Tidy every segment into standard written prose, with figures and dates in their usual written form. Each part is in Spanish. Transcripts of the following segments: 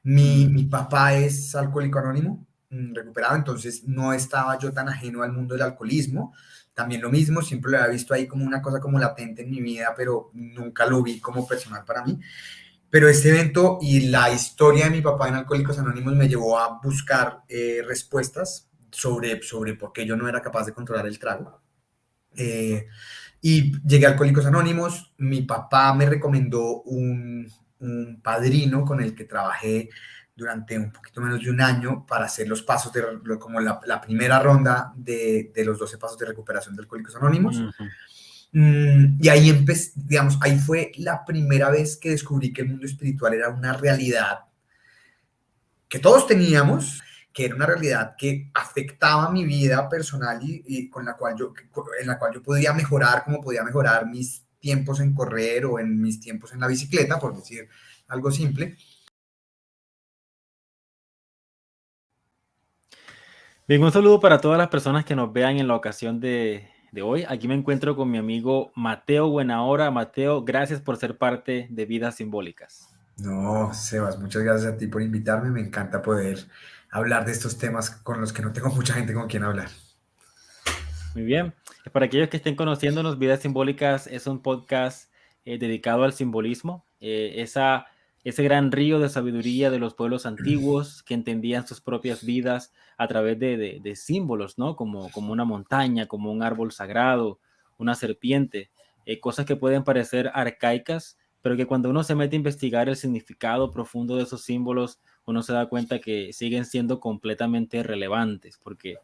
Mi papá es alcohólico anónimo, recuperado, entonces no estaba yo tan ajeno al mundo del alcoholismo. También lo mismo, siempre lo había visto ahí como una cosa como latente en mi vida, pero nunca lo vi como personal para mí. Pero este evento y la historia de mi papá en Alcohólicos Anónimos me llevó a buscar respuestas sobre por qué yo no era capaz de controlar el trago. Eh, y llegué a Alcohólicos Anónimos. Mi papá me recomendó un padrino con el que trabajé durante un poquito menos de un año para hacer los pasos como la primera ronda de los 12 pasos de recuperación de Alcohólicos Anónimos. Ujú. Y ahí empecé, digamos, ahí fue la primera vez que descubrí que el mundo espiritual era una realidad que todos teníamos, que era una realidad que afectaba mi vida personal y con la cual en la cual yo podía mejorar, como podía mejorar mis tiempos en correr o en mis tiempos en la bicicleta, por decir algo simple. Bien, un saludo para todas las personas que nos vean en la ocasión de hoy. Aquí me encuentro con mi amigo Mateo Buenahora. Mateo, gracias por ser parte de Vidas Simbólicas. No, Sebas, muchas gracias a ti por invitarme. Me encanta poder hablar de estos temas con los que no tengo mucha gente con quien hablar. Muy bien. Para aquellos que estén conociéndonos, Vidas Simbólicas es un podcast dedicado al simbolismo, ese gran río de sabiduría de los pueblos antiguos que entendían sus propias vidas a través de símbolos, ¿no? Como una montaña, como un árbol sagrado, una serpiente, cosas que pueden parecer arcaicas, pero que cuando uno se mete a investigar el significado profundo de esos símbolos, uno se da cuenta que siguen siendo completamente relevantes, porque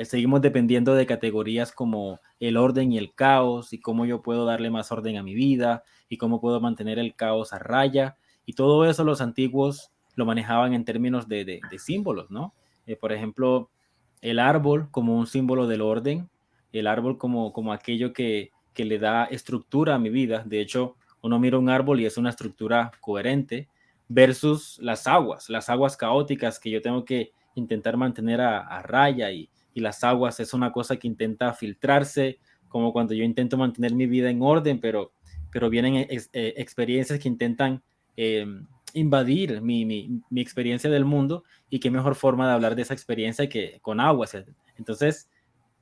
seguimos dependiendo de categorías como el orden y el caos y cómo yo puedo darle más orden a mi vida y cómo puedo mantener el caos a raya. Y todo eso los antiguos lo manejaban en términos de símbolos, ¿no? Por ejemplo, el árbol como un símbolo del orden, el árbol como aquello que le da estructura a mi vida. De hecho, uno mira un árbol y es una estructura coherente versus las aguas caóticas que yo tengo que intentar mantener a raya y las aguas es una cosa que intenta filtrarse, como cuando yo intento mantener mi vida en orden, pero vienen experiencias que intentan eh, invadir mi experiencia del mundo y qué mejor forma de hablar de esa experiencia que con aguas. Entonces,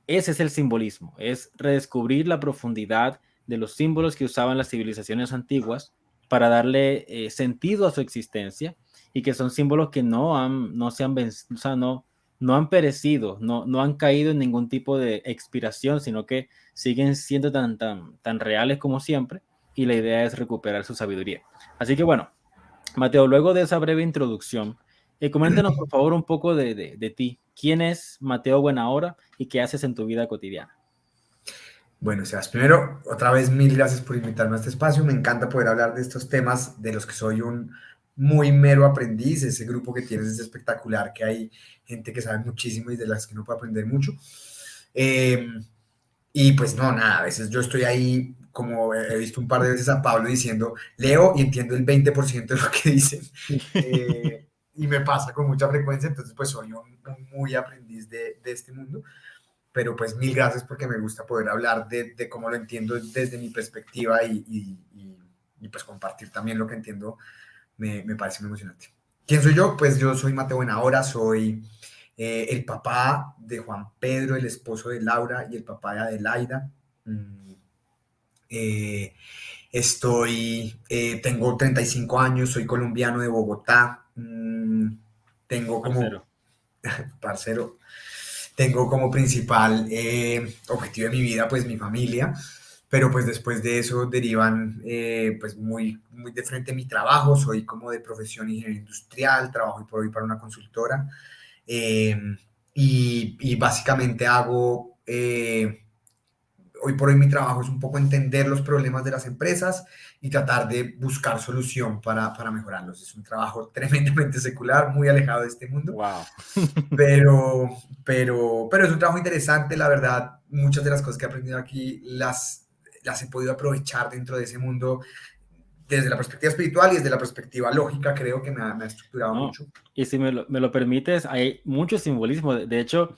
ese es el simbolismo, es redescubrir la profundidad de los símbolos que usaban las civilizaciones antiguas para darle sentido a su existencia y que son símbolos que no se han vencido, o sea, no han perecido, no han caído en ningún tipo de expiración, sino que siguen siendo tan reales como siempre y la idea es recuperar su sabiduría. Así que bueno, Mateo, luego de esa breve introducción, coméntanos por favor un poco de ti. ¿Quién es Mateo Buenahora y qué haces en tu vida cotidiana? Bueno, Sebas, primero, otra vez mil gracias por invitarme a este espacio. Me encanta poder hablar de estos temas de los que soy un muy mero aprendiz. Ese grupo que tienes es espectacular, que hay gente que sabe muchísimo y de las que uno puede aprender mucho. Eh, y pues no, nada, a veces yo estoy ahí, como he visto un par de veces a Pablo diciendo, leo y entiendo el 20% de lo que dicen. Y me pasa con mucha frecuencia, entonces pues soy un muy aprendiz de este mundo, pero pues mil gracias porque me gusta poder hablar de cómo lo entiendo desde mi perspectiva y pues compartir también lo que entiendo me parece muy emocionante. ¿Quién soy yo? Pues yo soy Mateo Buenahora, soy el papá de Juan Pedro, el esposo de Laura y el papá de Adelaida. Mm, eh, tengo 35 años, soy colombiano de Bogotá. Tengo como, Parcero. parcero, tengo como principal objetivo de mi vida, pues mi familia, pero pues después de eso derivan pues muy de frente mi trabajo, soy como de profesión ingeniero industrial, trabajo hoy por hoy para una consultora eh, y básicamente hago, hoy por hoy mi trabajo es un poco entender los problemas de las empresas y tratar de buscar solución para mejorarlos. Es un trabajo tremendamente secular, muy alejado de este mundo, Wow. pero, pero es un trabajo interesante, la verdad. Muchas de las cosas que he aprendido aquí las he podido aprovechar dentro de ese mundo desde la perspectiva espiritual y desde la perspectiva lógica, creo que me ha estructurado No. mucho. Y si me lo permites, hay mucho simbolismo. De hecho,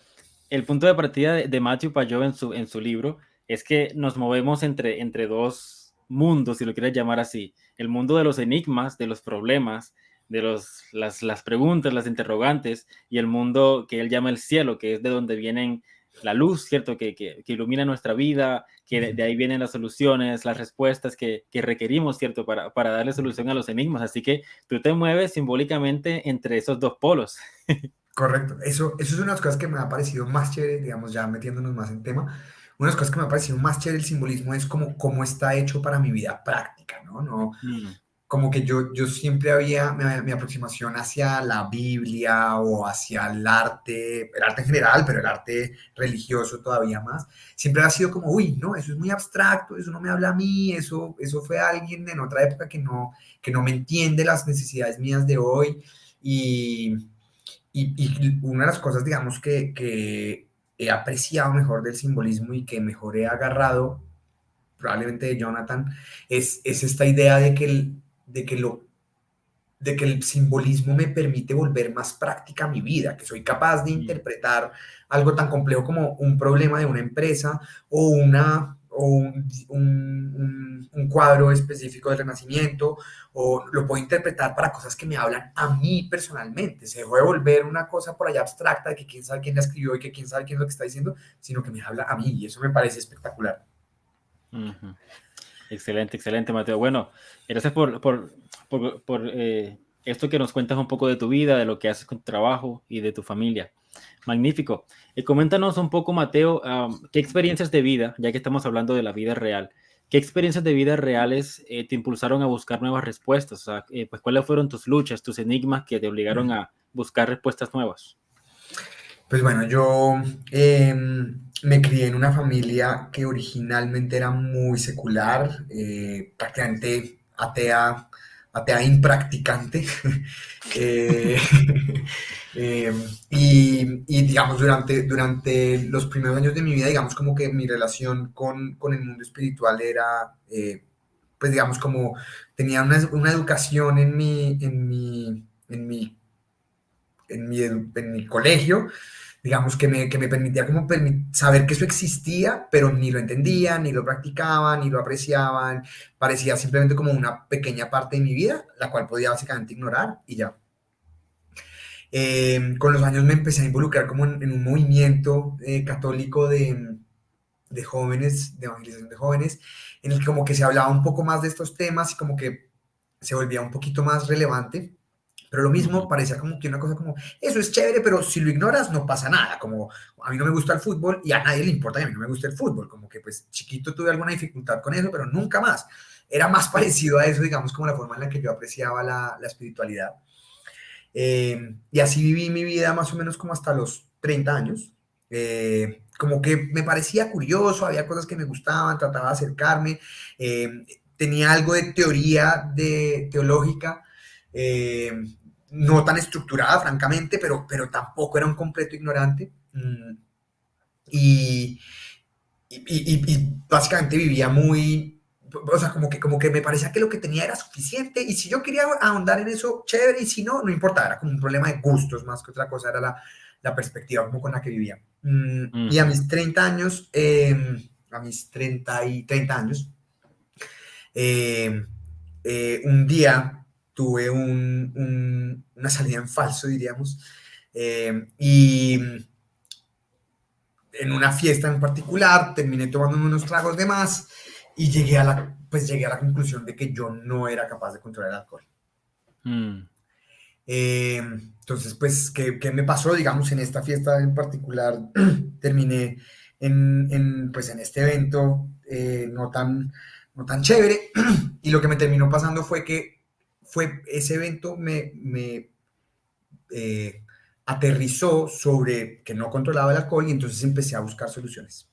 el punto de partida de Matthew Payot en su libro es que nos movemos entre dos mundos, si lo quieres llamar así. El mundo de los enigmas, de los problemas, las preguntas, las interrogantes, y el mundo que él llama el cielo, que es de donde vienen la luz, ¿cierto? Que ilumina nuestra vida, que de ahí vienen las soluciones, las respuestas que requerimos, ¿cierto? Para darle solución a los enigmas. Así que tú te mueves simbólicamente entre esos dos polos. Correcto. Eso es una de las cosas que me ha parecido más chévere, digamos, ya metiéndonos más en tema. Una de las cosas que me ha parecido más chévere el simbolismo es como cómo está hecho para mi vida práctica, ¿no? No, Mm, como que yo siempre había mi aproximación hacia la Biblia o hacia el arte en general, pero el arte religioso todavía más, siempre ha sido como, uy, no, eso es muy abstracto, eso no me habla a mí, eso fue alguien en otra época que no me entiende las necesidades mías de hoy. Y, y una de las cosas, digamos, que he apreciado mejor del simbolismo y que mejor he agarrado, probablemente de Jonathan, es esta idea de que lo, de que el simbolismo me permite volver más práctica mi vida, que soy capaz de mm. interpretar algo tan complejo como un problema de una empresa o un cuadro específico del Renacimiento, o lo puedo interpretar para cosas que me hablan a mí personalmente. Se dejó de volver una cosa por allá abstracta de que quién sabe quién la escribió y que quién sabe quién es lo que está diciendo, sino que me habla a mí, y eso me parece espectacular. Ujú. Excelente, excelente, Mateo. Bueno, gracias por esto que nos cuentas un poco de tu vida, de lo que haces con tu trabajo y de tu familia. Magnífico. Coméntanos un poco, Mateo, qué experiencias de vida, ya que estamos hablando de la vida real, qué experiencias de vida reales te impulsaron a buscar nuevas respuestas. O sea, pues, ¿cuáles fueron tus luchas, tus enigmas que te obligaron a buscar respuestas nuevas? Pues bueno, yo me crié en una familia que originalmente era muy secular, prácticamente atea, atea impracticante. Eh, eh, y, digamos, durante los primeros años de mi vida, digamos como que mi relación con el mundo espiritual era, pues digamos como tenía una educación en mi colegio, digamos, que me permitía como saber que eso existía, pero ni lo entendía, ni lo practicaba, ni lo apreciaban. Parecía simplemente como una pequeña parte de mi vida, la cual podía básicamente ignorar y ya. Con los años me empecé a involucrar como en un movimiento católico de jóvenes, de evangelización de jóvenes, en el que como que se hablaba un poco más de estos temas y como que se volvía un poquito más relevante. Pero lo mismo Ujú, parecía como que una cosa como, eso es chévere, pero si lo ignoras no pasa nada, como a mí no me gusta el fútbol y a nadie le importa que a mí no me guste el fútbol, como que pues chiquito tuve alguna dificultad con eso, pero nunca más. Era más parecido a eso, digamos, como la forma en la que yo apreciaba la espiritualidad. Y así viví mi vida más o menos como hasta los 30 años. Como que me parecía curioso, había cosas que me gustaban, trataba de acercarme, tenía algo de teoría teológica, eh, no tan estructurada, francamente, pero tampoco era un completo ignorante. Y, y básicamente vivía muy, o sea, como que me parecía que lo que tenía era suficiente y si yo quería ahondar en eso, chévere, y si no, no importaba, era como un problema de gustos más que otra cosa, era la perspectiva como con la que vivía. Y a ujú. mis 30 años, a mis 30 años, eh, un día tuve una salida en falso, diríamos, y en una fiesta en particular, terminé tomando unos tragos de más y llegué a la conclusión de que yo no era capaz de controlar el alcohol. Mm, Entonces, pues, ¿qué me pasó? Digamos, en esta fiesta en particular, terminé pues, en este evento no tan chévere, y lo que me terminó pasando fue que ese evento me eh, aterrizó sobre que no controlaba el alcohol y entonces empecé a buscar soluciones.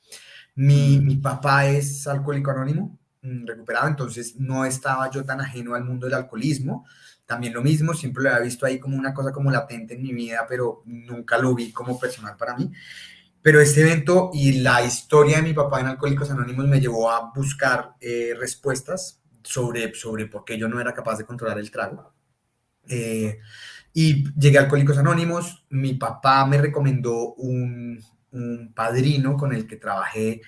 mm, Mi papá es alcohólico anónimo, recuperado, entonces no estaba yo tan ajeno al mundo del alcoholismo. También lo mismo, siempre lo había visto ahí como una cosa como latente en mi vida, pero nunca lo vi como personal para mí. Pero este evento y la historia de mi papá en Alcohólicos Anónimos me llevó a buscar respuestas sobre por qué yo no era capaz de controlar el trago. Eh, y llegué a Alcohólicos Anónimos, mi papá me recomendó un padrino con el que trabajé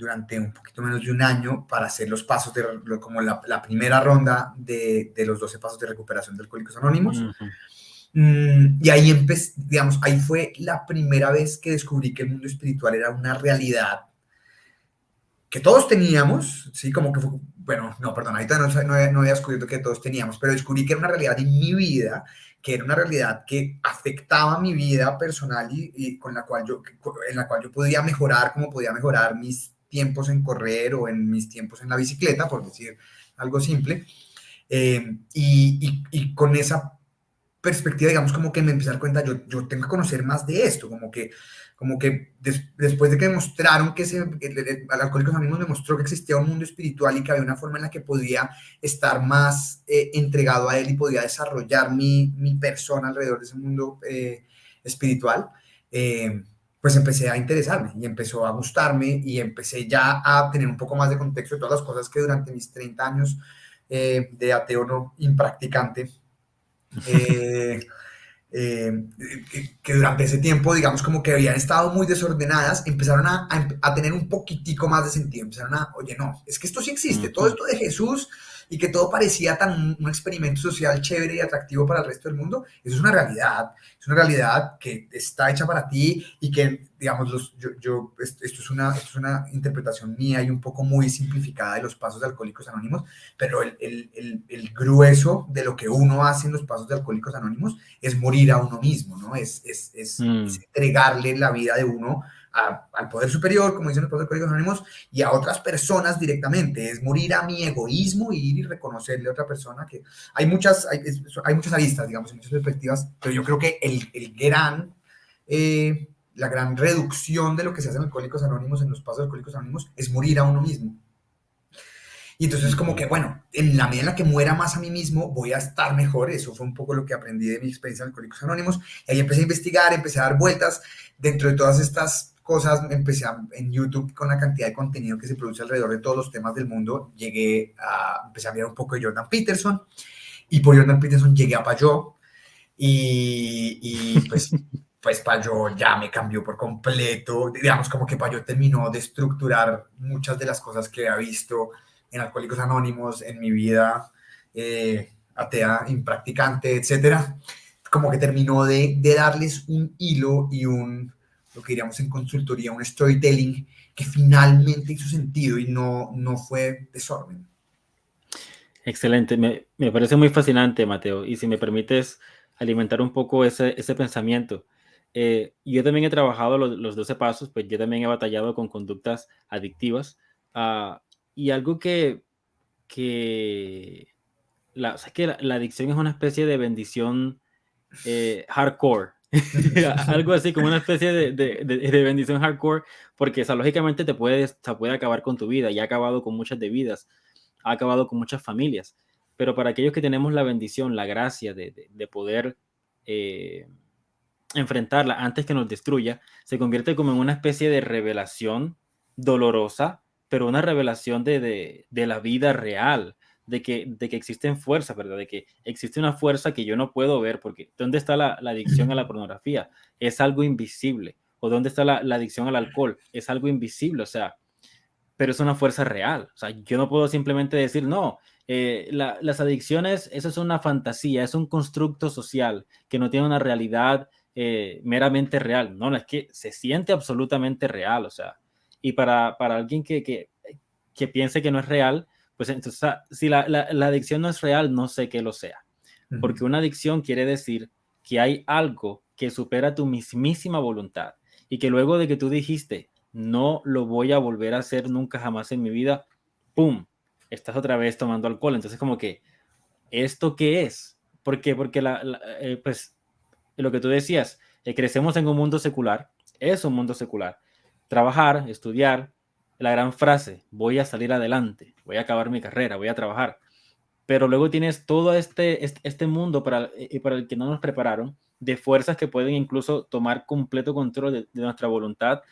durante un poquito menos de un año para hacer los pasos, como la primera ronda de los 12 pasos de recuperación de Alcohólicos Anónimos. Y ahí digamos, ahí fue la primera vez que descubrí que el mundo espiritual era una realidad que todos teníamos, ¿sí? Como que fue, bueno, no, perdón, ahorita no había descubierto que todos teníamos, pero descubrí que era una realidad en mi vida, que era una realidad que afectaba mi vida personal y en la cual yo podía mejorar, como podía mejorar mis tiempos en correr o en mis tiempos en la bicicleta, por decir algo simple. Y con esa perspectiva, digamos, como que me empecé a dar cuenta, yo tengo que conocer más de esto, como que después de que me mostraron que Alcohólicos Anónimos me mostró que existía un mundo espiritual y que había una forma en la que podía estar más entregado a él y podía desarrollar mi persona alrededor de ese mundo espiritual, pues empecé a interesarme y empezó a gustarme y empecé ya a tener un poco más de contexto de todas las cosas que durante mis 30 años de ateo no impracticante, eh, eh, que durante ese tiempo, digamos, como que habían estado muy desordenadas, empezaron a tener un poquitico más de sentido. Empezaron oye, no, es que esto sí existe, todo esto de Jesús y que todo parecía tan un experimento social chévere y atractivo para el resto del mundo, eso es una realidad que está hecha para ti y que, digamos, esto es una interpretación mía y un poco muy simplificada de los pasos de Alcohólicos Anónimos, pero el grueso de lo que uno hace en los pasos de Alcohólicos Anónimos es morir a uno mismo, ¿no? Es entregarle la vida de uno al poder superior, como dicen los pasos de Alcohólicos Anónimos, y a otras personas directamente. Es morir a mi egoísmo y ir y reconocerle a otra persona que hay muchas aristas, digamos, muchas perspectivas, pero yo creo que la gran reducción de lo que se hace en Alcohólicos Anónimos, en los pasos de Alcohólicos Anónimos, es morir a uno mismo. Y entonces como que, bueno, en la medida en la que muera más a mí mismo, voy a estar mejor. Eso fue un poco lo que aprendí de mi experiencia en Alcohólicos Anónimos. Y ahí empecé a investigar, empecé a dar vueltas. Dentro de todas estas cosas, en YouTube, con la cantidad de contenido que se produce alrededor de todos los temas del mundo, empecé a mirar un poco de Jordan Peterson. Y por Jordan Peterson llegué a Payot. Y pues Payot ya me cambió por completo. Digamos, como que Payot terminó de estructurar muchas de las cosas que había visto en Alcohólicos Anónimos, en mi vida atea, impracticante, etcétera. Como que terminó de darles un hilo y lo que diríamos en consultoría, un storytelling que finalmente hizo sentido y no fue desorden. Excelente, me parece muy fascinante, Mateo, y si me permites alimentar un poco ese pensamiento. Yo también he trabajado los 12 pasos, pues yo también he batallado con conductas adictivas, y algo o sea, que la adicción es una especie de bendición hardcore, algo así como una especie de bendición hardcore, porque o sea, lógicamente te puede acabar con tu vida, y ha acabado con muchas de vidas, ha acabado con muchas familias, pero para aquellos que tenemos la bendición, la gracia de poder enfrentarla antes que nos destruya, se convierte como en una especie de revelación dolorosa, pero una revelación de la vida real, de que existen fuerzas, ¿verdad? De que existe una fuerza que yo no puedo ver, porque ¿dónde está la adicción a la pornografía? Es algo invisible. ¿O dónde está la adicción al alcohol? Es algo invisible, o sea, pero es una fuerza real. O sea, yo no puedo simplemente decir, no, las adicciones, eso es una fantasía, es un constructo social que no tiene una realidad meramente real. No, es que se siente absolutamente real, o sea, y para alguien que piense que no es real, pues entonces, o sea, si la adicción no es real, no sé qué lo sea. Porque una adicción quiere decir que hay algo que supera tu mismísima voluntad y que luego de que tú dijiste, no lo voy a volver a hacer nunca jamás en mi vida, ¡pum! Estás otra vez tomando alcohol. Entonces como que, ¿esto qué es? ¿Por qué? Porque pues lo que tú decías, crecemos en un mundo secular, es un mundo secular. Trabajar, estudiar, la gran frase, voy a salir adelante, voy a acabar mi carrera, voy a trabajar. Pero luego tienes todo este mundo para el que no nos prepararon, de fuerzas que pueden incluso tomar completo control de nuestra voluntad,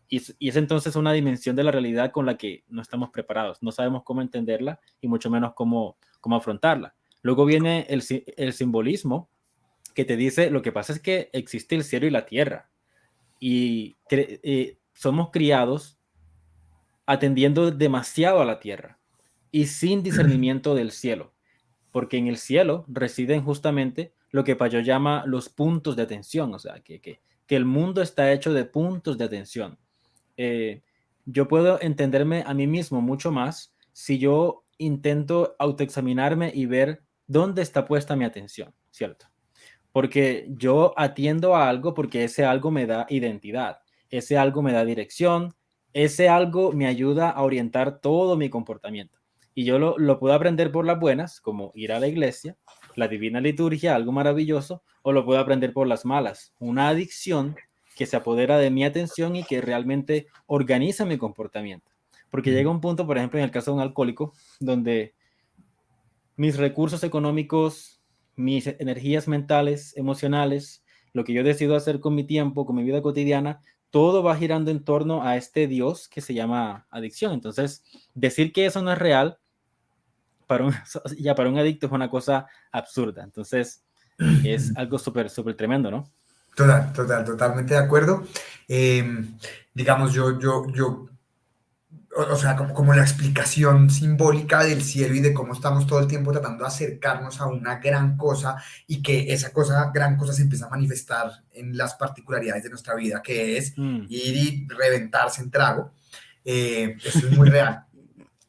y es entonces una dimensión de la realidad con la que no estamos preparados, no sabemos cómo entenderla y mucho menos cómo afrontarla. Luego viene el simbolismo que te dice, lo que pasa es que existe el cielo y la tierra, y somos criados atendiendo demasiado a la tierra y sin discernimiento del cielo, porque en el cielo residen justamente lo que Payot llama los puntos de atención, o sea, que el mundo está hecho de puntos de atención. Eh, yo puedo entenderme a mí mismo mucho más si yo intento autoexaminarme y ver dónde está puesta mi atención, ¿cierto? Porque yo atiendo a algo porque ese algo me da identidad, ese algo me da dirección, ese algo me ayuda a orientar todo mi comportamiento. Y yo lo puedo aprender por las buenas, como ir a la iglesia, la divina liturgia, algo maravilloso, o lo puedo aprender por las malas, una adicción que se apodera de mi atención y que realmente organiza mi comportamiento. Porque llega un punto, por ejemplo, en el caso de un alcohólico, donde mis recursos económicos, mis energías mentales, emocionales, lo que yo decido hacer con mi tiempo, con mi vida cotidiana, todo va girando en torno a este Dios que se llama adicción. Entonces, decir que eso no es real, para un, ya para un adicto es una cosa absurda. Entonces, es algo súper, súper tremendo, ¿no? Totalmente de acuerdo. Digamos, o sea, como la explicación simbólica del cielo y de cómo estamos todo el tiempo tratando de acercarnos a una gran cosa y que esa cosa, gran cosa, se empieza a manifestar en las particularidades de nuestra vida, que es ir y reventarse en trago. Eso es muy real.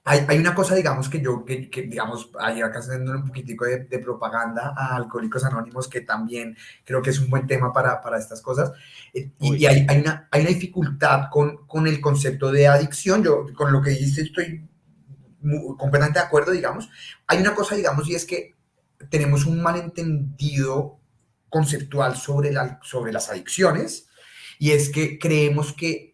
Hay una cosa, digamos, digamos, ahí acá haciendo un poquitico de propaganda a Alcohólicos Anónimos, que también creo que es un buen tema para estas cosas. Y hay una dificultad con el concepto de adicción. Yo, con lo que dijiste, estoy completamente de acuerdo, digamos. Hay una cosa, digamos, y es que tenemos un malentendido conceptual sobre las adicciones, y es que creemos que,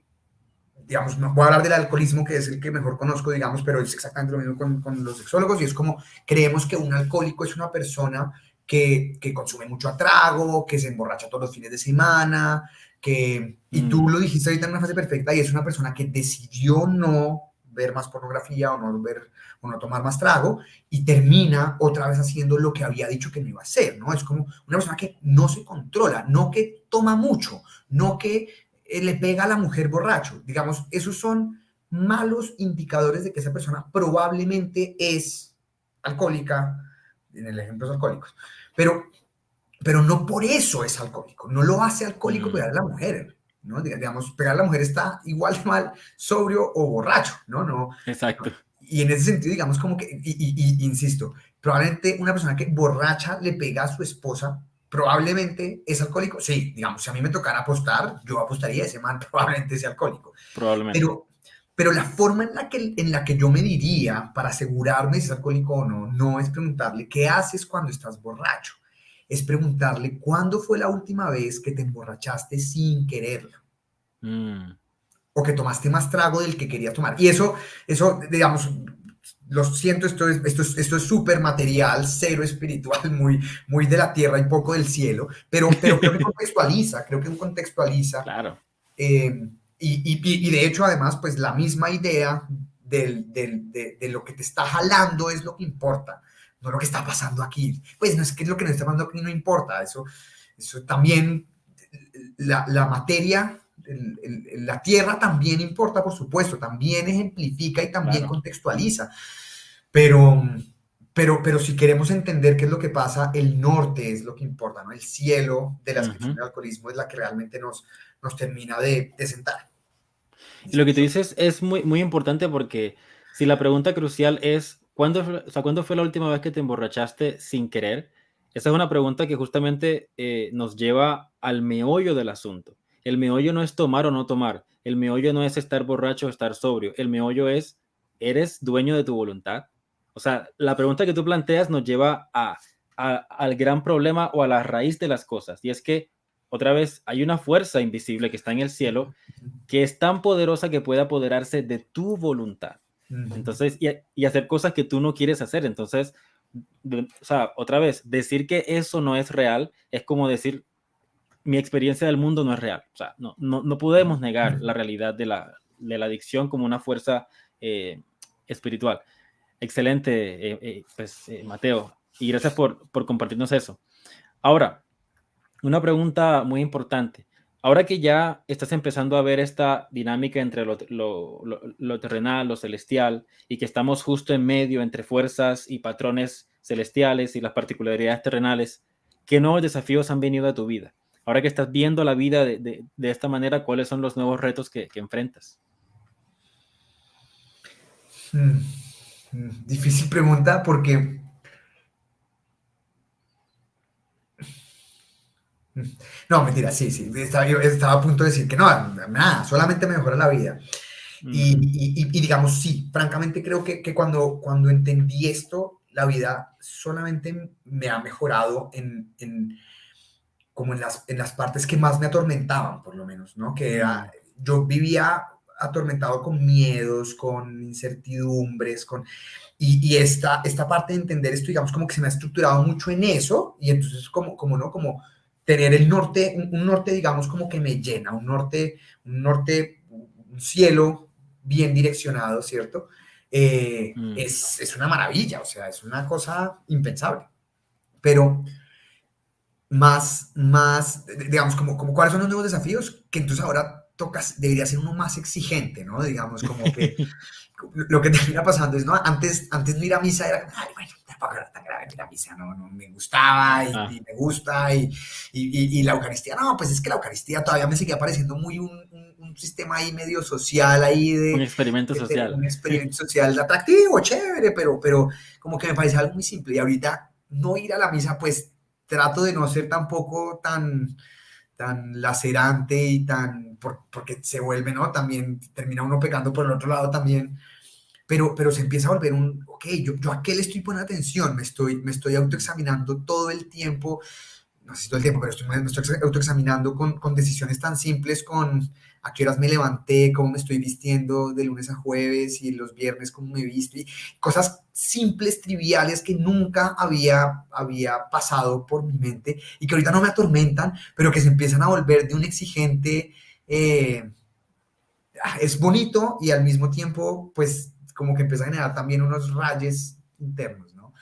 digamos, voy a hablar del alcoholismo, que es el que mejor conozco, digamos, pero es exactamente lo mismo con los sexólogos, y es como, creemos que un alcohólico es una persona que consume mucho atrago, que se emborracha todos los fines de semana, y tú lo dijiste ahorita en una frase perfecta, y es una persona que decidió no ver más pornografía o no tomar más trago, y termina otra vez haciendo lo que había dicho que no iba a hacer, ¿no? Es como una persona que no se controla, no que toma mucho, no que le pega a la mujer borracho. Digamos, esos son malos indicadores de que esa persona probablemente es alcohólica, en el ejemplo de alcohólicos, pero no por eso es alcohólico, no lo hace alcohólico pegar a la mujer, ¿no? Digamos, pegar a la mujer está igual de mal sobrio o borracho, ¿no? No. Exacto. Y en ese sentido, digamos, como que, insisto, probablemente una persona que borracha le pega a su esposa, probablemente es alcohólico. Sí, digamos, si a mí me tocara apostar, yo apostaría, ese man probablemente sea alcohólico. Probablemente. Pero la forma en la que yo me diría para asegurarme si es alcohólico o no, no es preguntarle qué haces cuando estás borracho, es preguntarle cuándo fue la última vez que te emborrachaste sin quererlo. O que tomaste más trago del que querías tomar. Y eso digamos, lo siento, esto es súper material, cero espiritual, muy de la tierra y poco del cielo, pero creo que contextualiza, Claro. Y de hecho, además, pues la misma idea de lo que te está jalando es lo que importa, no lo que está pasando aquí. Pues no es que lo que nos está pasando aquí no importa, eso también, la materia, la tierra también importa, por supuesto, también ejemplifica y también contextualiza, pero si queremos entender qué es lo que pasa, el norte es lo que importa, ¿no? El cielo de la descripción del alcoholismo es la que realmente nos termina de sentar. Y lo que tú dices es muy, muy importante porque si la pregunta crucial es ¿cuándo fue la última vez que te emborrachaste sin querer? Esa es una pregunta que justamente nos lleva al meollo del asunto. El meollo no es tomar o no tomar. El meollo no es estar borracho o estar sobrio. El meollo es, ¿eres dueño de tu voluntad? O sea, la pregunta que tú planteas nos lleva al gran problema o a la raíz de las cosas. Y es que, otra vez, hay una fuerza invisible que está en el cielo que es tan poderosa que puede apoderarse de tu voluntad. Entonces, y hacer cosas que tú no quieres hacer. Entonces, o sea, otra vez, decir que eso no es real es como decir, mi experiencia del mundo no es real. O sea, no podemos negar la realidad de la adicción como una fuerza espiritual. Excelente, Mateo. Y gracias por compartirnos eso. Ahora, una pregunta muy importante. ahora que ya estás empezando a ver esta dinámica entre lo terrenal, lo celestial, y que estamos justo en medio entre fuerzas y patrones celestiales y las particularidades terrenales, ¿qué nuevos desafíos han venido a tu vida? Ahora que estás viendo la vida de esta manera, ¿cuáles son los nuevos retos que enfrentas? Difícil pregunta porque... No, mentira, sí, sí. Yo estaba a punto de decir que no, nada, solamente mejora la vida. Y digamos, sí, francamente creo que cuando entendí esto, la vida solamente me ha mejorado como en las partes que más me atormentaban, por lo menos, ¿no? Que era, yo vivía atormentado con miedos, con incertidumbres, y esta parte de entender esto, digamos, como que se me ha estructurado mucho en eso, y entonces ¿no? Como tener el norte, un norte, digamos, como que me llena, un cielo bien direccionado, ¿cierto? Es una maravilla, o sea, es una cosa impensable. Pero digamos, como cuáles son los nuevos desafíos, que entonces ahora debería ser uno más exigente, ¿no? Digamos, como que lo que termina pasando es, ¿no? Antes no ir a misa era, ay, bueno, tampoco era tan grave ir a misa, no me gustaba y me gusta, y la Eucaristía, no, pues es que la Eucaristía todavía me seguía pareciendo muy un sistema ahí medio social, ahí Un experimento social. un experimento social atractivo, chévere, pero como que me parecía algo muy simple, y ahorita no ir a la misa, pues trato de no ser tampoco tan lacerante y porque se vuelve, ¿no? También termina uno pecando por el otro lado también, pero se empieza a volver ok, yo a qué le estoy poniendo atención, me estoy autoexaminando todo el tiempo, no sé si todo el tiempo, pero me estoy autoexaminando con decisiones tan simples, con a qué horas me levanté, cómo me estoy vistiendo de lunes a jueves y los viernes cómo me visto, y cosas simples, triviales que nunca había pasado por mi mente y que ahorita no me atormentan, pero que se empiezan a volver de un exigente, es bonito y al mismo tiempo, pues, como que empieza a generar también unos rayes internos, ¿no?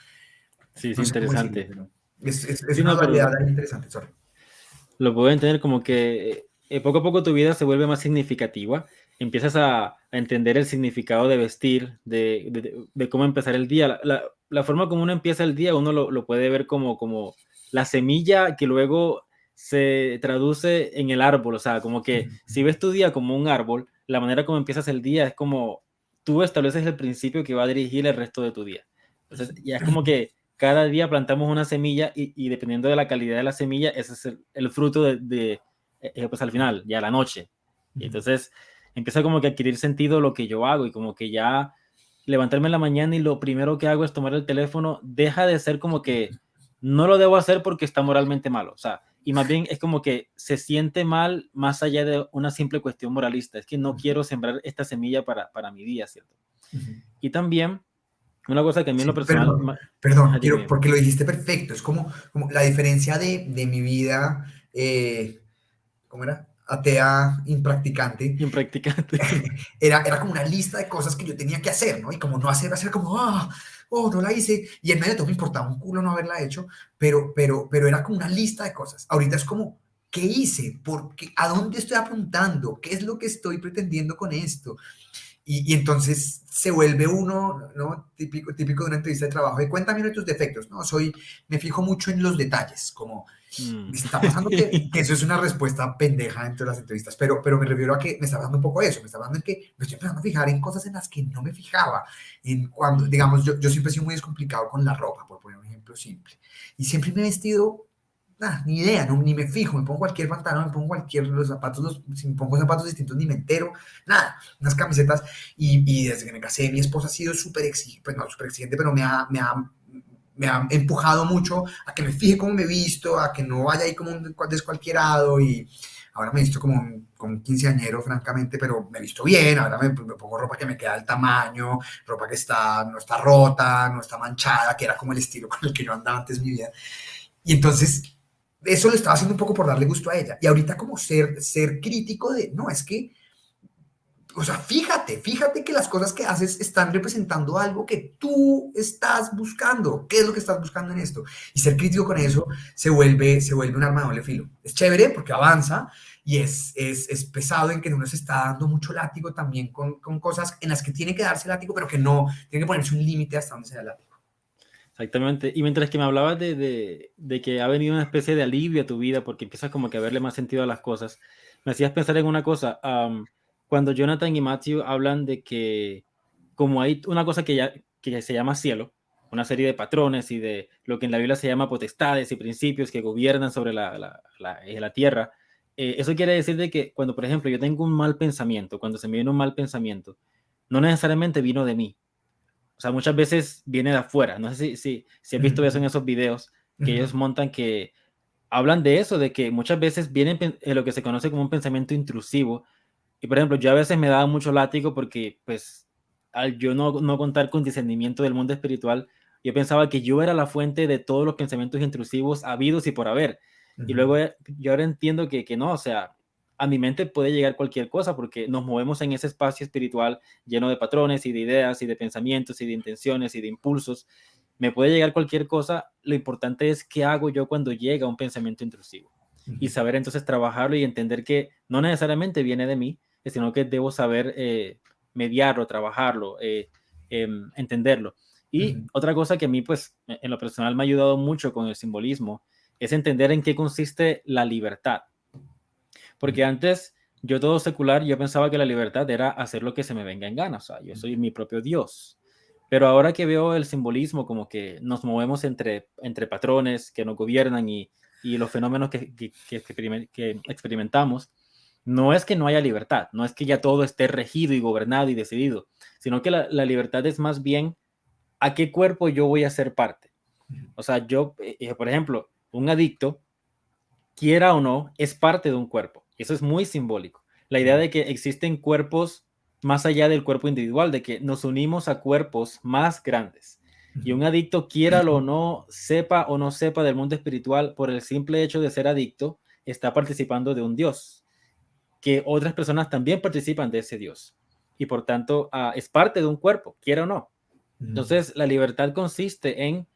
Sí, es No sé cómo decirlo, interesante. pero es Sí, una no, dualidad pero ahí interesante, sorry. lo puedo entender como que poco a poco tu vida se vuelve más significativa, empiezas a entender el significado de vestir, de cómo empezar el día. La forma como uno empieza el día, uno lo puede ver como la semilla que luego se traduce en el árbol, o sea, como que si ves tu día como un árbol, la manera como empiezas el día es como tú estableces el principio que va a dirigir el resto de tu día. Entonces, ya es como que cada día plantamos una semilla y dependiendo de la calidad de la semilla, ese es el fruto pues al final, ya la noche. Y entonces empieza como que a adquirir sentido lo que yo hago y como que ya levantarme en la mañana y lo primero que hago es tomar el teléfono, deja de ser como que no lo debo hacer porque está moralmente malo. O sea, y más bien es como que se siente mal más allá de una simple cuestión moralista. Es que no quiero sembrar esta semilla para mi día, ¿cierto? Y también una cosa que a mí en Sí, lo personal... perdón, Dime. porque lo dijiste perfecto, es como la diferencia de mi vida, ¿cómo era? Atea, impracticante, Impracticante. era como una lista de cosas que yo tenía que hacer, ¿no? Y como no hacer como, no la hice, y en medio de todo me importaba un culo no haberla hecho, pero era como una lista de cosas. Ahorita es como, ¿qué hice? ¿A dónde estoy apuntando? ¿Qué es lo que estoy pretendiendo con esto? Y entonces se vuelve uno, ¿no? Típico de una entrevista de trabajo, de cuéntame uno de tus defectos, ¿no? Me fijo mucho en los detalles, como me está pasando que eso es una respuesta pendeja dentro de las entrevistas, pero me refiero a que me está pasando un poco eso, me está pasando en que me estoy empezando a fijar en cosas en las que no me fijaba, en cuando, digamos, yo siempre he sido muy descomplicado con la ropa, por poner un ejemplo simple, y siempre me he vestido ni idea, ni me fijo, me pongo cualquier pantalón, me pongo los zapatos, si me pongo zapatos distintos ni me entero, nada, unas camisetas, y desde que me casé mi esposa ha sido súper exigente, pues no súper exigente, pero me ha empujado mucho a que me fije cómo me he visto, a que no vaya ahí como un descualquierado, y ahora me he visto como un quinceañero, francamente, pero me he visto bien, ahora me pongo ropa que me queda al tamaño, ropa que no está rota, no está manchada, que era como el estilo con el que yo andaba antes de mi vida, y entonces eso lo estaba haciendo un poco por darle gusto a ella. Y ahorita como ser crítico de, no, es que o sea, fíjate que las cosas que haces están representando algo que tú estás buscando. ¿Qué es lo que estás buscando en esto? Y ser crítico con eso se vuelve un arma de doble filo. Es chévere porque avanza y es pesado en que uno se está dando mucho látigo también con cosas en las que tiene que darse látigo, pero que no, tiene que ponerse un límite hasta donde se da látigo. Exactamente. Y mientras que me hablabas de que ha venido una especie de alivio a tu vida porque empiezas como que a verle más sentido a las cosas, me hacías pensar en una cosa. Cuando Jonathan y Matthew hablan de que como hay una cosa que se llama cielo, una serie de patrones y de lo que en la Biblia se llama potestades y principios que gobiernan sobre la tierra, eso quiere decir de que cuando, por ejemplo, yo tengo un mal pensamiento, cuando se me viene un mal pensamiento, no necesariamente vino de mí. O sea, muchas veces viene de afuera. No sé si has visto eso en esos videos que ellos montan, que hablan de eso, de que muchas veces viene lo que se conoce como un pensamiento intrusivo. Y por ejemplo, yo a veces me daba mucho látigo porque, pues, al yo no contar con discernimiento del mundo espiritual, yo pensaba que yo era la fuente de todos los pensamientos intrusivos habidos y por haber. Y luego yo ahora entiendo que no, o sea, a mi mente puede llegar cualquier cosa porque nos movemos en ese espacio espiritual lleno de patrones y de ideas y de pensamientos y de intenciones y de impulsos. Me puede llegar cualquier cosa. Lo importante es qué hago yo cuando llega un pensamiento intrusivo y saber entonces trabajarlo y entender que no necesariamente viene de mí, sino que debo saber mediarlo, trabajarlo, entenderlo. Y otra cosa que a mí, pues, en lo personal me ha ayudado mucho con el simbolismo es entender en qué consiste la libertad. Porque antes, yo todo secular, yo pensaba que la libertad era hacer lo que se me venga en gana, o sea, yo soy mi propio Dios. Pero ahora que veo el simbolismo, como que nos movemos entre patrones que nos gobiernan y los fenómenos que experimentamos, no es que no haya libertad, no es que ya todo esté regido y gobernado y decidido, sino que la libertad es más bien a qué cuerpo yo voy a ser parte. O sea, yo, por ejemplo, un adicto, quiera o no, es parte de un cuerpo. Eso es muy simbólico. La idea de que existen cuerpos más allá del cuerpo individual, de que nos unimos a cuerpos más grandes. Y un adicto, quiera o no, sepa o no sepa del mundo espiritual, por el simple hecho de ser adicto, está participando de un Dios, que otras personas también participan de ese Dios. Y por tanto, es parte de un cuerpo, quiera o no. Entonces, la libertad consiste en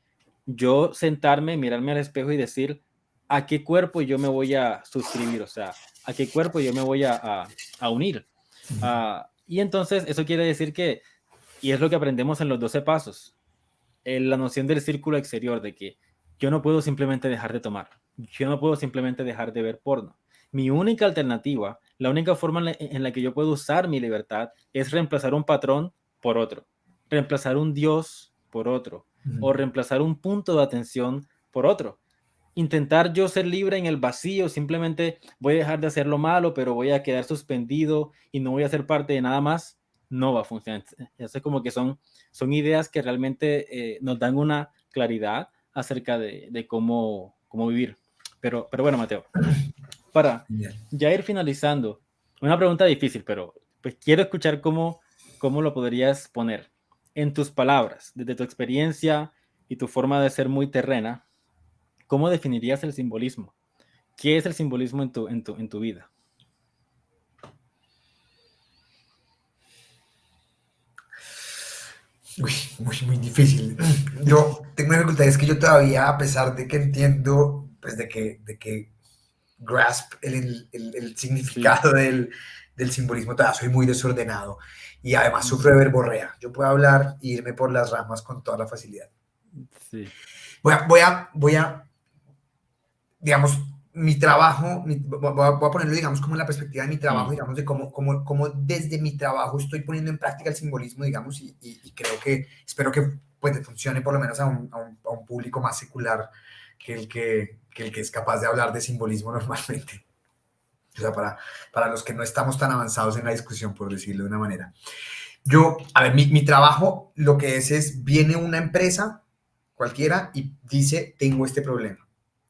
yo sentarme, mirarme al espejo y decir a qué cuerpo yo me voy a suscribir, o sea, a qué cuerpo yo me voy a unir. Y entonces eso quiere decir que, y es lo que aprendemos en los 12 pasos, la noción del círculo exterior, de que yo no puedo simplemente dejar de tomar, yo no puedo simplemente dejar de ver porno. Mi única alternativa, la única forma en la que yo puedo usar mi libertad es reemplazar un patrón por otro, reemplazar un Dios por otro, o reemplazar un punto de atención por otro. Intentar yo ser libre en el vacío, simplemente voy a dejar de hacer lo malo, pero voy a quedar suspendido y no voy a ser parte de nada más, no va a funcionar. Es como que son ideas que realmente nos dan una claridad acerca de cómo vivir. Pero bueno, Mateo, para ya ir finalizando, una pregunta difícil, pero pues quiero escuchar cómo lo podrías poner en tus palabras, desde tu experiencia y tu forma de ser muy terrena. ¿Cómo definirías el simbolismo? ¿Qué es el simbolismo en tu vida? Uy, muy difícil. Yo tengo dificultades que yo todavía, a pesar de que entiendo, pues de que grasp el significado Sí, del simbolismo, todavía soy muy desordenado y además sufro de verborrea. Yo puedo hablar e irme por las ramas con toda la facilidad. sí. Voy a digamos, mi trabajo, voy a ponerlo, digamos, como en la perspectiva de mi trabajo, digamos, de cómo desde mi trabajo estoy poniendo en práctica el simbolismo, digamos, y creo que, espero que pues funcione por lo menos a un público más secular que el que es capaz de hablar de simbolismo normalmente. O sea, para los que no estamos tan avanzados en la discusión, por decirlo de una manera. Yo, a ver, mi trabajo lo que es, viene una empresa cualquiera y dice, tengo este problema.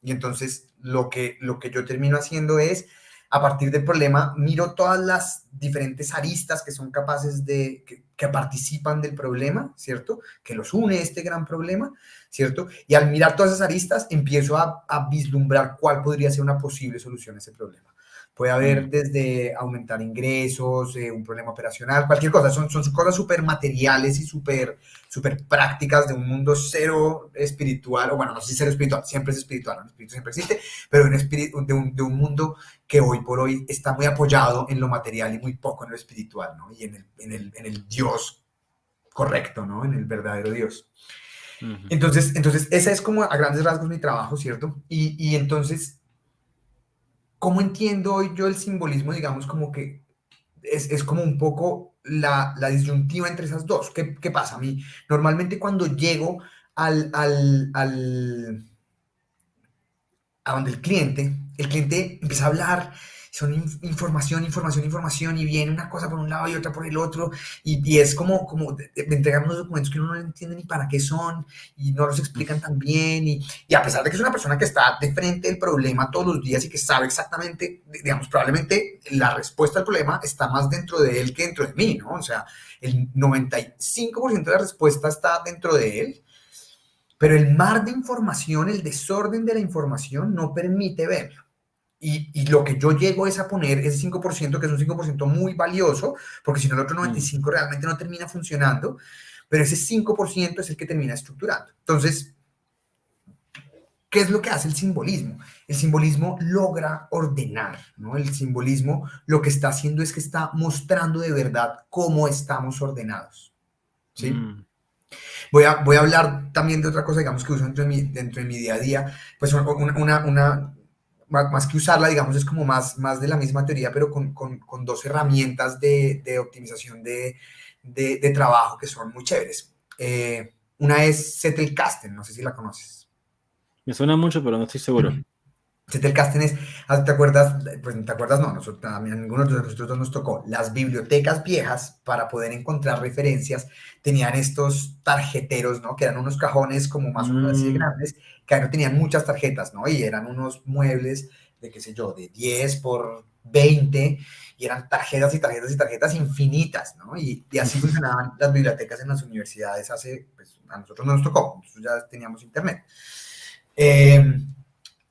Y entonces lo que yo termino haciendo es, a partir del problema, miro todas las diferentes aristas que son capaces que participan del problema, ¿cierto? Que los une este gran problema, ¿cierto? Y al mirar todas esas aristas, empiezo a vislumbrar cuál podría ser una posible solución a ese problema. Puede haber desde aumentar ingresos, un problema operacional, cualquier cosa. Son cosas súper materiales y súper prácticas de un mundo cero espiritual, o bueno, no sé si cero espiritual, siempre es espiritual, el espíritu siempre existe, pero de un mundo que hoy por hoy está muy apoyado en lo material y muy poco en lo espiritual, ¿no? Y en el Dios correcto, ¿no? En el verdadero Dios. Entonces, ese es como a grandes rasgos mi trabajo, ¿cierto? Y entonces, ¿cómo entiendo hoy yo el simbolismo? Digamos, como que es como un poco la disyuntiva entre esas dos. ¿Qué pasa? A mí, normalmente cuando llego a donde el cliente empieza a hablar, son información, y viene una cosa por un lado y otra por el otro, y es como me entregan unos documentos que uno no entiende ni para qué son, y no los explican tan bien, y a pesar de que es una persona que está de frente del problema todos los días y que sabe exactamente, digamos, probablemente la respuesta al problema está más dentro de él que dentro de mí, ¿no? O sea, el 95% de la respuesta está dentro de él, pero el mar de información, el desorden de la información no permite verlo. Y lo que yo llego es a poner ese 5%, que es un 5% muy valioso, porque si no el otro 95% realmente no termina funcionando, pero ese 5% es el que termina estructurando. Entonces, ¿qué es lo que hace el simbolismo? El simbolismo logra ordenar, ¿no? El simbolismo lo que está haciendo es que está mostrando de verdad cómo estamos ordenados, ¿sí? Voy a hablar también de otra cosa, digamos, que uso dentro de mi día a día, pues más que usarla, digamos, es como más de la misma teoría, pero con dos herramientas de optimización de trabajo que son muy chéveres. Una es Zettelkasten, no sé si la conoces. Me suena mucho, pero no estoy seguro. Zettelkasten es, ¿te acuerdas? Pues te acuerdas, no, a ninguno de nosotros nos tocó. Las bibliotecas viejas, para poder encontrar referencias, tenían estos tarjeteros, ¿no? Que eran unos cajones como más o menos así de grandes, que no tenían muchas tarjetas, ¿no? Y eran unos muebles de, qué sé yo, de 10 por 20, y eran tarjetas y tarjetas y tarjetas infinitas, ¿no? Y así funcionaban las bibliotecas en las universidades pues a nosotros no nos tocó, nosotros ya teníamos internet.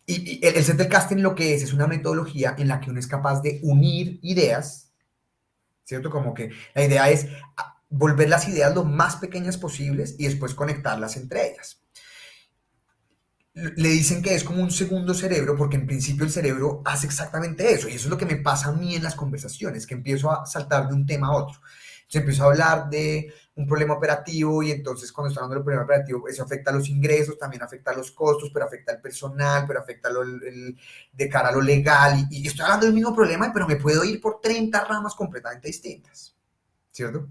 Y el Zettelkasten lo que es una metodología en la que uno es capaz de unir ideas, ¿cierto? Como que la idea es volver las ideas lo más pequeñas posibles y después conectarlas entre ellas. Le dicen que es como un segundo cerebro porque en principio el cerebro hace exactamente eso, y eso es lo que me pasa a mí en las conversaciones, que empiezo a saltar de un tema a otro. Entonces empiezo a hablar de un problema operativo, y entonces cuando estoy hablando del problema operativo, eso afecta a los ingresos, también afecta a los costos, pero afecta al personal, pero afecta de cara a lo legal, y estoy hablando del mismo problema, pero me puedo ir por 30 ramas completamente distintas, ¿cierto?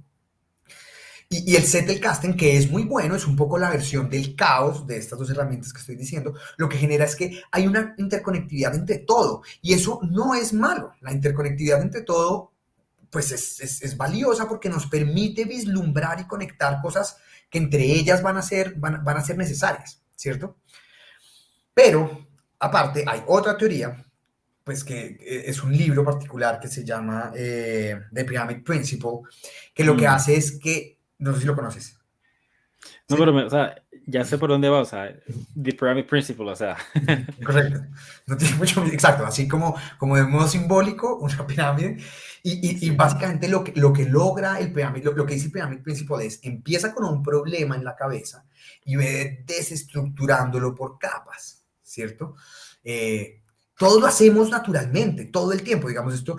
Y el Zettelkasten, que es muy bueno, es un poco la versión del caos de estas dos herramientas que estoy diciendo. Lo que genera es que hay una interconectividad entre todo, y eso no es malo. La interconectividad entre todo, pues es valiosa porque nos permite vislumbrar y conectar cosas que entre ellas van a ser necesarias, ¿cierto? Pero, aparte, hay otra teoría, pues que es un libro particular que se llama The Pyramid Principle, que lo que hace es que, no sé si lo conoces. No, ¿Sí? pero, o sea, ya sé por dónde va, o sea, The Pyramid Principle, o sea. Correcto. No tiene mucho, exacto, así como de modo simbólico, una pirámide. Y básicamente lo que logra el pirámide, lo que dice el Pyramid Principle es, empieza con un problema en la cabeza y ve desestructurándolo por capas, ¿cierto? Todo lo hacemos naturalmente, todo el tiempo, digamos esto.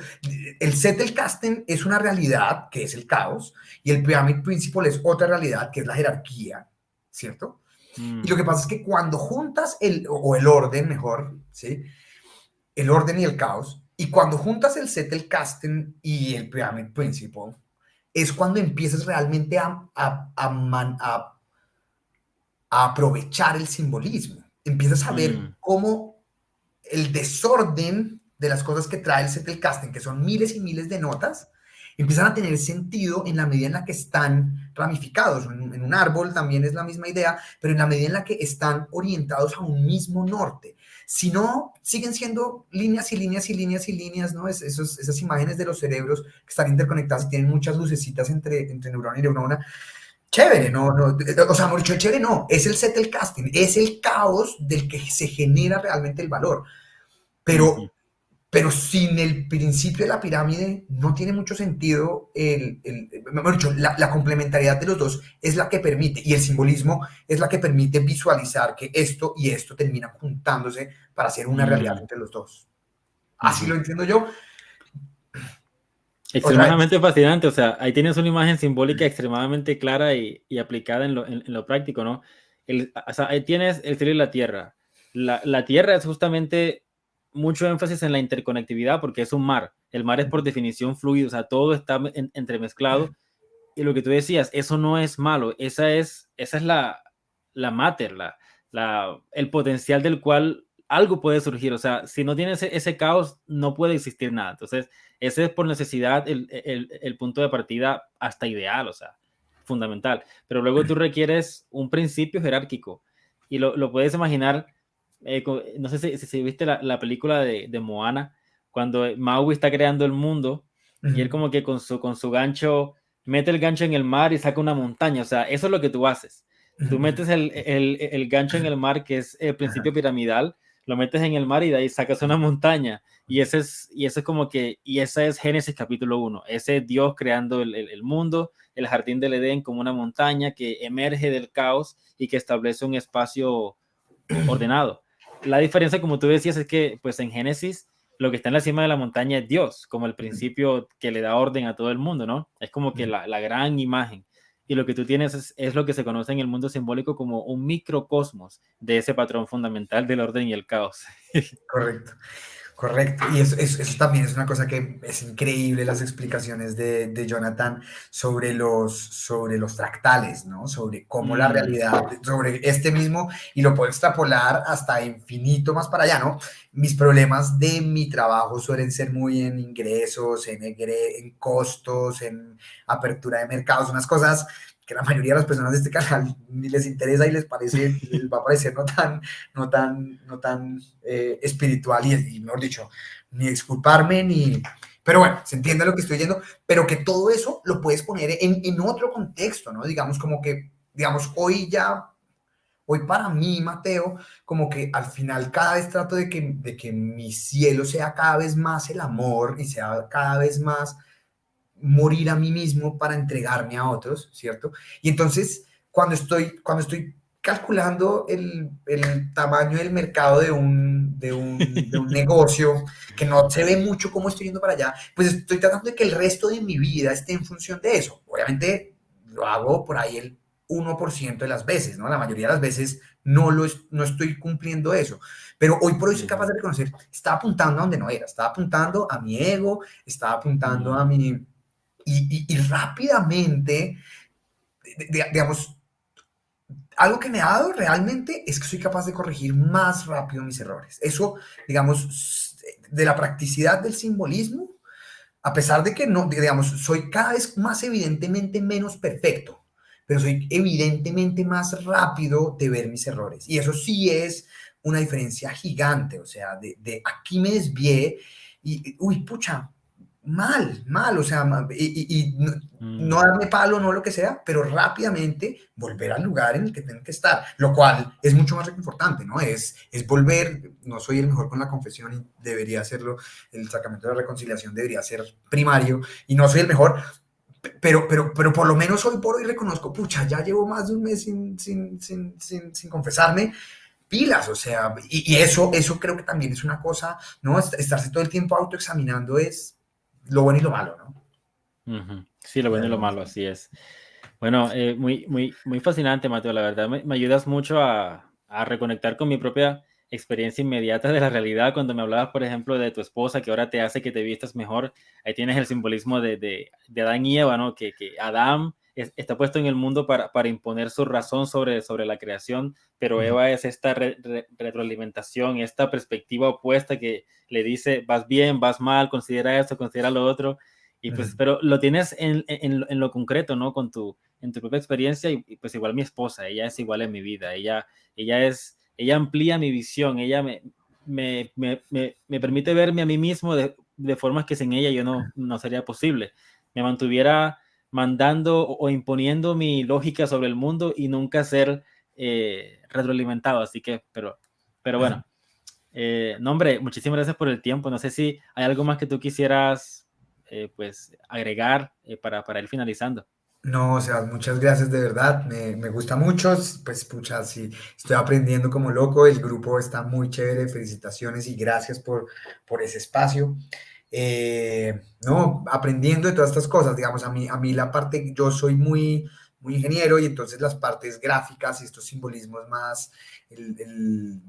El Zettelkasten es una realidad, que es el caos, y el Pyramid Principle es otra realidad, que es la jerarquía, ¿cierto? Y lo que pasa es que cuando juntas el orden, mejor, ¿sí? El orden y el caos, y cuando juntas el Zettelkasten y el Pyramid Principle, es cuando empiezas realmente a aprovechar el simbolismo. Empiezas a ver cómo el desorden de las cosas que trae el Zettelkasten, que son miles y miles de notas, empiezan a tener sentido en la medida en la que están ramificados. En un árbol también es la misma idea, pero en la medida en la que están orientados a un mismo norte. Si no, siguen siendo líneas y líneas y líneas y líneas, ¿no? Esas imágenes de los cerebros que están interconectadas y tienen muchas lucecitas entre neurona y neurona, chévere, no, o sea, mucho chévere no, es el set del casting, es el caos del que se genera realmente el valor, Ujú. pero, pero sin el principio de la pirámide no tiene mucho sentido, mejor dicho, la complementariedad de los dos es la que permite, y el simbolismo es la que permite visualizar que esto y esto terminan juntándose para hacer una realidad Mm, entre los dos. Así ujú. lo entiendo yo. Otra vez, Extremadamente fascinante, o sea, ahí tienes una imagen simbólica extremadamente clara y aplicada en lo práctico, ¿no? O sea, ahí tienes el cielo y la tierra. La tierra es justamente mucho énfasis en la interconectividad porque es un mar. El mar es por definición fluido, o sea, todo está entremezclado. Y lo que tú decías, eso no es malo, esa es la mater, el potencial del cual algo puede surgir. O sea, si no tienes ese caos, no puede existir nada. Entonces, ese es por necesidad el punto de partida hasta ideal, o sea, fundamental. Pero luego tú requieres un principio jerárquico y lo puedes imaginar, no sé si viste la película de Moana, cuando Maui está creando el mundo y él como que con su gancho mete el gancho en el mar y saca una montaña. O sea, eso es lo que tú haces. Tú metes el gancho en el mar, que es el principio piramidal, lo metes en el mar y de ahí sacas una montaña. Y eso es como que, y esa es Génesis capítulo 1. Ese es Dios creando el mundo, el jardín del Edén como una montaña que emerge del caos y que establece un espacio ordenado. La diferencia, como tú decías, es que pues en Génesis lo que está en la cima de la montaña es Dios, como el principio que le da orden a todo el mundo, ¿no? Es como que la gran imagen. Y lo que tú tienes es lo que se conoce en el mundo simbólico como un microcosmos de ese patrón fundamental del orden y el caos. correcto. Correcto, y eso también es una cosa que es increíble, las explicaciones de Jonathan sobre los fractales, ¿no? Sobre cómo la Mm, realidad, sobre este mismo, y lo puedo extrapolar hasta infinito más para allá, ¿no? Mis problemas de mi trabajo suelen ser muy en ingresos, en costos, en apertura de mercados, unas cosas que la mayoría de las personas de este canal ni les interesa y les parece, les va a parecer no tan espiritual y, mejor dicho, ni disculparme, ni... Pero bueno, se entiende lo que estoy diciendo, pero que todo eso lo puedes poner en otro contexto, ¿no? Digamos, como que, digamos, hoy para mí, Mateo, como que al final cada vez trato de que mi cielo sea cada vez más el amor y sea cada vez más morir a mí mismo para entregarme a otros, ¿cierto? Y entonces, cuando estoy calculando el tamaño del mercado de un negocio, que no se ve mucho cómo estoy yendo para allá, pues estoy tratando de que el resto de mi vida esté en función de eso. Obviamente lo hago por ahí el 1% de las veces, ¿no? La mayoría de las veces no estoy cumpliendo eso. Pero hoy por hoy soy capaz ujú, de reconocer, estaba apuntando a donde no era, estaba apuntando a mi ego, estaba apuntando a mm, mi, y rápidamente, digamos, algo que me ha dado realmente es que soy capaz de corregir más rápido mis errores. Eso, digamos, de la practicidad del simbolismo, a pesar de que no, digamos, soy cada vez más evidentemente menos perfecto, pero soy evidentemente más rápido de ver mis errores. Y eso sí es una diferencia gigante, o sea, de aquí me desvié y, uy, pucha, mal, o sea, y no mm. darme palo, no lo que sea, pero rápidamente volver al lugar en el que tengo que estar, lo cual es mucho más reconfortante, ¿no? Es volver, no soy el mejor con la confesión y debería hacerlo, el sacramento de la reconciliación debería ser primario y no soy el mejor, pero por lo menos hoy por hoy reconozco, pucha, ya llevo más de un mes sin confesarme, pilas, o sea, y eso creo que también es una cosa, ¿no? Estarse todo el tiempo autoexaminando es lo bueno y lo malo, ¿no? Ujú. Sí, lo De bueno y lo alguna malo, forma. así es. Bueno, muy, muy, muy fascinante, Mateo. La verdad, me ayudas mucho a reconectar con mi propia experiencia inmediata de la realidad. Cuando me hablabas, por ejemplo, de tu esposa, que ahora te hace que te vistas mejor, ahí tienes el simbolismo de Adán y Eva, ¿no? Que Adán está puesto en el mundo para imponer su razón sobre la creación, pero Ujú, Eva es esta retroalimentación, esta perspectiva opuesta que le dice, vas bien, vas mal, considera esto, considera lo otro. Y pues, ujú, pero lo tienes en lo concreto, ¿no? En tu propia experiencia y, pues igual mi esposa, ella es igual en mi vida, ella amplía mi visión, ella me permite verme a mí mismo de formas que sin ella yo no sería posible. Me mantuviera mandando o imponiendo mi lógica sobre el mundo y nunca ser retroalimentado. Así que, pero bueno. No, hombre, muchísimas gracias por el tiempo. No sé si hay algo más que tú quisieras pues agregar para ir finalizando. No, o sea, muchas gracias de verdad, me gusta mucho, pues pucha, sí, estoy aprendiendo como loco, el grupo está muy chévere, felicitaciones y gracias por ese espacio. No, aprendiendo de todas estas cosas, digamos, a mí la parte, yo soy muy ingeniero y entonces las partes gráficas y estos simbolismos más, el, el,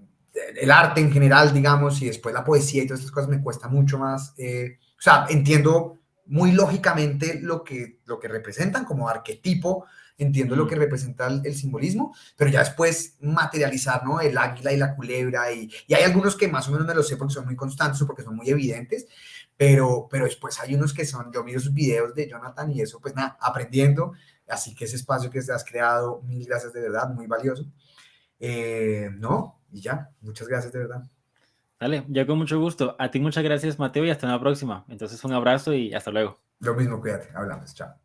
el arte en general, digamos, y después la poesía y todas estas cosas me cuesta mucho más, o sea, entiendo muy lógicamente lo que representan como arquetipo, entiendo lo que representa el simbolismo, pero ya después materializar, ¿no? El águila y la culebra, y hay algunos que más o menos me los sé porque son muy constantes o porque son muy evidentes, pero después hay unos que son, yo miro sus videos de Jonathan y eso, pues nada, aprendiendo, así que ese espacio que has creado, mil gracias de verdad, muy valioso. No, y ya, muchas gracias de verdad. Dale, yo con mucho gusto. A ti muchas gracias, Mateo, y hasta una próxima. Entonces, un abrazo y hasta luego. Lo mismo, cuídate, hablamos, chao.